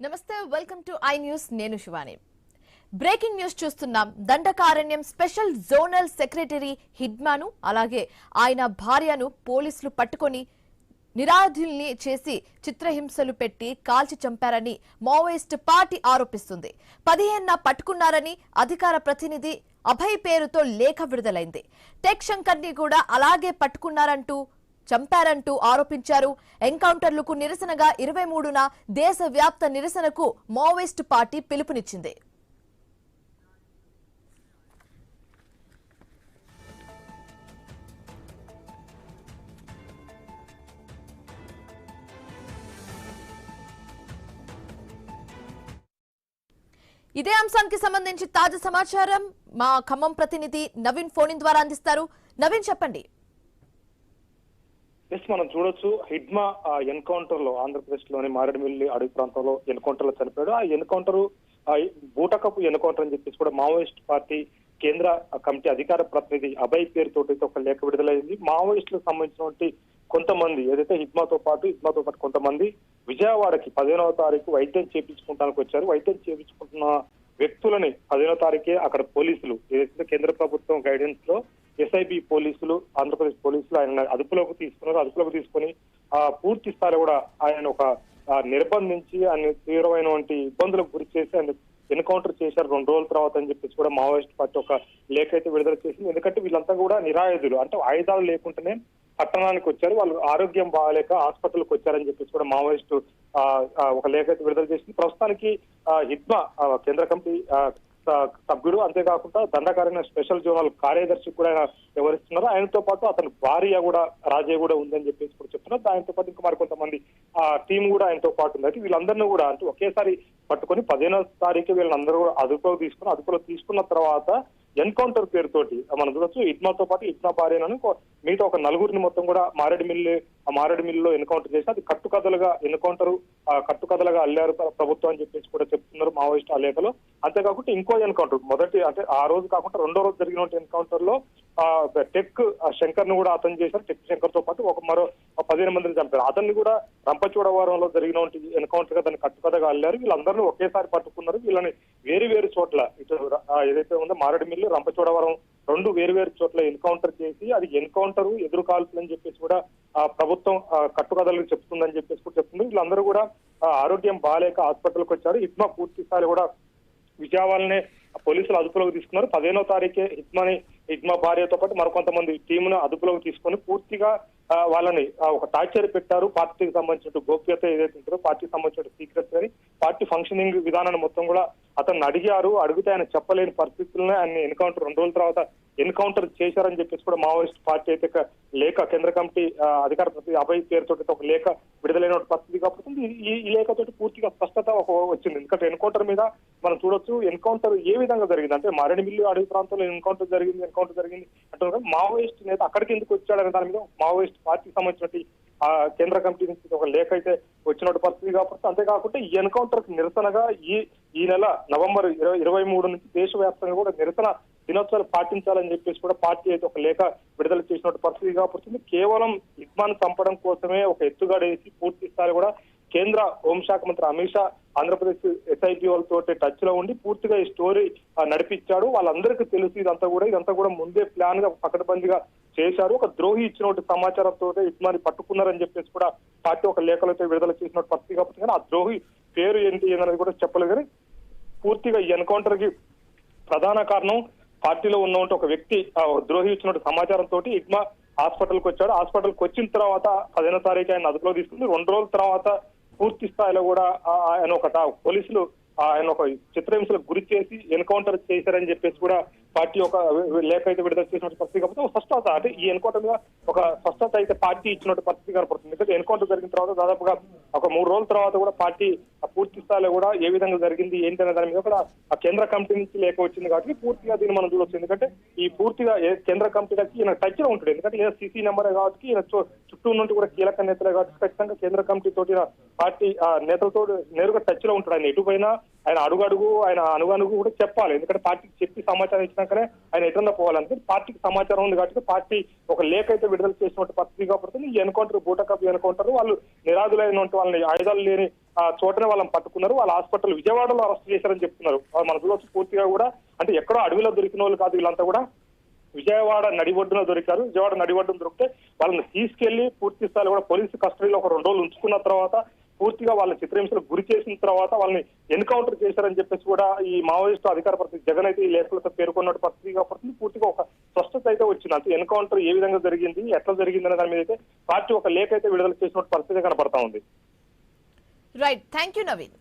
నమస్తే welcome to I news నేను Shivani breaking news చూస్తున్నాం దండకారణ్యం స్పెషల్ జోనల్ సెక్రటరీ హిడ్మాను అలాగే ఆయన భార్యను పోలీసులు పట్టుకొని నిరాధుల్ని చేసి చిత్రహింసలు పెట్టి కాల్చి చంపారని మావోయిస్ట్ పార్టీ ఆరోపిస్తుంది 15న పట్టుకున్నారని అధికార ప్రతినిధి అభయ్ పేరుతో లేఖ విడుదలైంది టెక్ శంకర్ని కూడా అలాగే పట్టుకున్నారంటూ చంపారంటూ ఆరోపించారు ఎన్కౌంటర్లకు నిరసనగా 23న దేశవ్యాప్త నిరసనకు మావోయిస్ట్ పార్టీ పిలుపునిచ్చింది ఇదే అంశానికి సంబంధించి తాజా సమాచారం మా ఖమ్మం ప్రతినిధి నవీన్ ఫోన్ ద్వారా అందిస్తారు నవీన్ చెప్పండి మనం చూడొచ్చు హిడ్మా ఎన్కౌంటర్ లో ఆంధ్రప్రదేశ్ లోని మారేడుమిల్లి అడవి ప్రాంతంలో ఎన్కౌంటర్ లో చనిపోయాడు ఆ ఎన్కౌంటర్ బూటకపు ఎన్కౌంటర్ అని చెప్పేసి కూడా మావోయిస్ట్ పార్టీ కేంద్ర కమిటీ అధికార ప్రతినిధి అభయ్ పేరుతోటి ఒక లేఖ విడుదలైంది మావోయిస్టులకు సంబంధించినటువంటి కొంతమంది ఏదైతే హిడ్మాతో పాటు కొంతమంది విజయవాడకి 15వ తారీఖు వైద్యం చేయించుకుంటానికి వచ్చారు వైద్యం చేయించుకుంటున్న వ్యక్తులని 15వ తారీఖే అక్కడ పోలీసులు ఏదైతే కేంద్ర ప్రభుత్వం గైడెన్స్ లో ఎస్ఐబి పోలీసులు ఆంధ్రప్రదేశ్ పోలీసులు ఆయన అదుపులోకి తీసుకున్నారు అదుపులోకి తీసుకుని పూర్తి స్థాయిలో కూడా ఆయన ఒక నిర్బంధించి ఆయన తీవ్రమైనటువంటి ఇబ్బందులకు గురి చేసి ఆయన ఎన్కౌంటర్ చేశారు 2 రోజుల తర్వాత అని చెప్పేసి కూడా మావోయిస్ట్ పార్టీ ఒక లేఖ అయితే విడుదల చేసింది ఎందుకంటే వీళ్ళంతా కూడా నిరాయుధులు అంటే ఆయుధాలు లేకుండానే పట్టణానికి వచ్చారు వాళ్ళు ఆరోగ్యం బాగాలేక హాస్పిటల్కి వచ్చారని చెప్పేసి కూడా మావోయిస్టు ఒక లేఖ అయితే విడుదల చేసింది ప్రస్తుతానికి హిడ్మా కేంద్ర కమిటీ సభ్యుడు అంతేకాకుండా దండకారణ్య స్పెషల్ జోనల్ కార్యదర్శి కూడా ఆయన వివరిస్తున్నారు ఆయనతో పాటు అతని భార్య కూడా రాజే కూడా ఉందని చెప్పేసి కూడా చెప్తున్నారు ఆయనతో పాటు ఇంకా మరికొంతమంది టీం కూడా ఆయనతో పాటు ఉంది అయితే వీళ్ళందరినీ కూడా అంటే ఒకేసారి పట్టుకొని 15వ తారీఖు వీళ్ళందరూ కూడా అదుపులో తీసుకున్న తర్వాత ఎన్కౌంటర్ పేరుతోటి మనం చూడొచ్చు ఇడ్మాతో పాటు ఇడ్మా భార్యను మిగతా ఒక నలుగురిని మొత్తం కూడా మారేడుమిల్లిలో ఎన్కౌంటర్ చేసి అది కట్టుకథలుగా అల్లారు ప్రభుత్వం అని చెప్పేసి కూడా చెప్తున్నారు మావోయిస్ట్ ఆ లేఖలో అంతేకాకుండా ఇంకో ఎన్కౌంటర్ మొదటి అంటే ఆ రోజు కాకుండా 2వ రోజు జరిగిన ఎన్కౌంటర్ లో టెక్ శంకర్ ను కూడా అతను చేశారు టెక్ శంకర్ తో పాటు మరో 15 మందిని చంపారు అతన్ని కూడా రంపచోడవరంలో జరిగిన ఎన్కౌంటర్ గా దాన్ని కట్టుకథగా అల్లారు వీళ్ళందరినీ ఒకేసారి పట్టుకున్నారు వీళ్ళని వేరు చోట్ల ఇటు ఏదైతే ఉందో మారేడుమిల్లి రంపచోడవరం 2 వేరు చోట్ల ఎన్కౌంటర్ చేసి అది ఎన్కౌంటర్ ఎదురు కాల్పులు అని చెప్పేసి కూడా ప్రభుత్వం కట్టుకథలకు చెప్తుందని చెప్పేసి కూడా చెప్తుంది వీళ్ళందరూ కూడా ఆరోగ్యం బాగాలేక హాస్పిటల్కి వచ్చారు హిడ్మా పూర్తి స్థాయి కూడా విజయవాడనే పోలీసులు అదుపులోకి తీసుకున్నారు 15వ తారీఖే హిడ్మా భార్యతో పాటు మరికొంతమంది టీమును అదుపులోకి తీసుకొని పూర్తిగా వాళ్ళని ఒక టార్చర్ పెట్టారు పార్టీకి సంబంధించిన గోప్యత ఏదైతే ఉంటుందో పార్టీకి సంబంధించిన సీక్రెట్స్ కానీ పార్టీ ఫంక్షనింగ్ విధానాన్ని మొత్తం కూడా అతన్ని అడిగితే ఆయన చెప్పలేని పరిస్థితుల్ని ఆయన ఎన్కౌంటర్ 2 రోజుల తర్వాత ఎన్కౌంటర్ చేశారని చెప్పేసి కూడా మావోయిస్ట్ పార్టీ అయితే లేఖ కేంద్ర కమిటీ అధికార ప్రతినిధి అభయ్ పేరుతో ఒక లేఖ విడుదలైన పరిస్థితి కాబట్టి ఈ లేఖతోటి పూర్తిగా స్పష్టత వచ్చింది ఎందుకంటే ఎన్కౌంటర్ మీద మనం చూడొచ్చు ఎన్కౌంటర్ ఏ విధంగా జరిగింది అంటే మారేడుమిల్లి అడవి ప్రాంతంలో ఎన్కౌంటర్ జరిగింది అంటే మావోయిస్ట్ నేత అక్కడికి ఎందుకు వచ్చాడనే దాని మీద మావోయిస్ట్ పార్టీకి సంబంధించినటువంటి కేంద్ర కమిటీ నుంచి ఒక లేఖ అయితే వచ్చినట్టు పరిస్థితి కాబట్టి అంతేకాకుండా ఈ ఎన్కౌంటర్ కి నిరసనగా ఈ నెల నవంబర్ 23 నుంచి దేశవ్యాప్తంగా కూడా నిరసన దినోత్సవాలు పాటించాలని చెప్పేసి కూడా పార్టీ అయితే ఒక లేఖ విడుదల చేసినట్టు పరిస్థితి కాబట్టి కేవలం హిడ్మాను చంపడం కోసమే ఒక ఎత్తుగడేసి పూర్తి స్థాయి కూడా కేంద్ర హోంశాఖ మంత్రి అమిత్ షా ఆంధ్రప్రదేశ్ ఎస్ఐటి వాళ్ళతో టచ్ లో ఉండి పూర్తిగా ఈ స్టోరీ నడిపించాడు వాళ్ళందరికీ తెలుసు ఇదంతా కూడా ముందే ప్లాన్ గా పకడ్బందీగా చేశారు ఒక ద్రోహి ఇచ్చినటువంటి సమాచారంతో హిడ్మాని పట్టుకున్నారని చెప్పేసి కూడా పార్టీ ఒక లేఖలతో విడుదల చేసినట్టు పరిస్థితి కాబట్టి కానీ ఆ ద్రోహి పేరు ఏంటి అనేది కూడా చెప్పలేదు కానీ పూర్తిగా ఈ ఎన్కౌంటర్ కి ప్రధాన కారణం పార్టీలో ఉన్న ఒక వ్యక్తి ద్రోహి ఇచ్చినట్టు సమాచారంతో హిడ్మా హాస్పిటల్కి వచ్చాడు హాస్పిటల్కి వచ్చిన తర్వాత 15వ తారీఖు ఆయన అదుపులో తీసుకుంది 2 రోజుల తర్వాత పూర్తి స్థాయిలో కూడా ఆయన పోలీసులు ఆయన ఒక చిత్రహింసలకు గురి చేసి ఎన్కౌంటర్ చేశారని చెప్పేసి కూడా పార్టీ ఒక లేఖ అయితే విడుదల చేసినట్టు పరిస్థితి కాబట్టి ఒక స్పష్టత అంటే ఈ ఎన్కౌంటర్ మీద ఒక స్పష్టత అయితే పార్టీ ఇచ్చినట్టు పరిస్థితి కనపడుతుంది ఎందుకంటే ఎన్కౌంటర్ జరిగిన తర్వాత దాదాపుగా ఒక 3 రోజుల తర్వాత కూడా పార్టీ పూర్తి స్థాయిలో కూడా ఏ విధంగా జరిగింది ఏంటి అనే దాని మీద కూడా ఆ కేంద్ర కమిటీ నుంచి లేఖ వచ్చింది కాబట్టి పూర్తిగా దీన్ని మనం చూడొచ్చు ఎందుకంటే ఈ పూర్తిగా కేంద్ర కమిటీలకి ఈయన టచ్ లో ఉంటుంది ఎందుకంటే ఈయన సిసి నెంబరే కాబట్టి ఈయన చుట్టూ నుండి కూడా కీలక నేతలే కాబట్టి ఖచ్చితంగా కేంద్ర కమిటీ తోటి పార్టీ నేతలతో నేరుగా టచ్ లో ఉంటాడు ఆయన ఎటుపోయినా ఆయన అడుగడుగు ఆయన అనుగనుగు కూడా చెప్పాలి. ఎందుకంటే పార్టీకి చెప్పి సమాచారం ఇచ్చినాకనే ఆయన ఎటన్నా పోవాలంటే పార్టీకి సమాచారం ఉంది కాబట్టి పార్టీ ఒక లేఖ అయితే విడుదల చేసినట్టు పరిస్థితి కాబట్టి ఈ ఎన్కౌంటర్ బూటకప్ ఎన్కౌంటర్ వాళ్ళు నిరాదులైనటువంటి వాళ్ళని ఆయుధాలు లేని చోటనే వాళ్ళని పట్టుకున్నారు. వాళ్ళ హాస్పిటల్ విజయవాడలో అరెస్ట్ చేశారని చెప్తున్నారు. మనసులో పూర్తిగా కూడా అంటే ఎక్కడో అడవిలో దొరికిన వాళ్ళు కాదు, వీళ్ళంతా కూడా విజయవాడ నడిబొడ్డున దొరికారు. విజయవాడ నడిబొడ్డున దొరికితే వాళ్ళని తీసుకెళ్లి పూర్తి స్థాయిలో కూడా పోలీసు కస్టడీలో ఒక 2 రోజులు ఉంచుకున్న తర్వాత పూర్తిగా వాళ్ళ చిత్రహింసలకు గురి చేసిన తర్వాత వాళ్ళని ఎన్కౌంటర్ చేశారని చెప్పేసి కూడా ఈ మావోయిస్టు అధికార ప్రతినిధి జగన్ అయితే ఈ లేఖలతో పేర్కొన్న పరిస్థితి కాబట్టి పూర్తిగా ఒక స్పష్టత అయితే వచ్చింది. అంటే ఎన్కౌంటర్ ఏ విధంగా జరిగింది, ఎట్లా జరిగింది అనే దాని మీద అయితే పార్టీ ఒక లేఖ అయితే విడుదల చేసిన పరిస్థితి కనపడతా ఉంది. Right, thank you Naveen.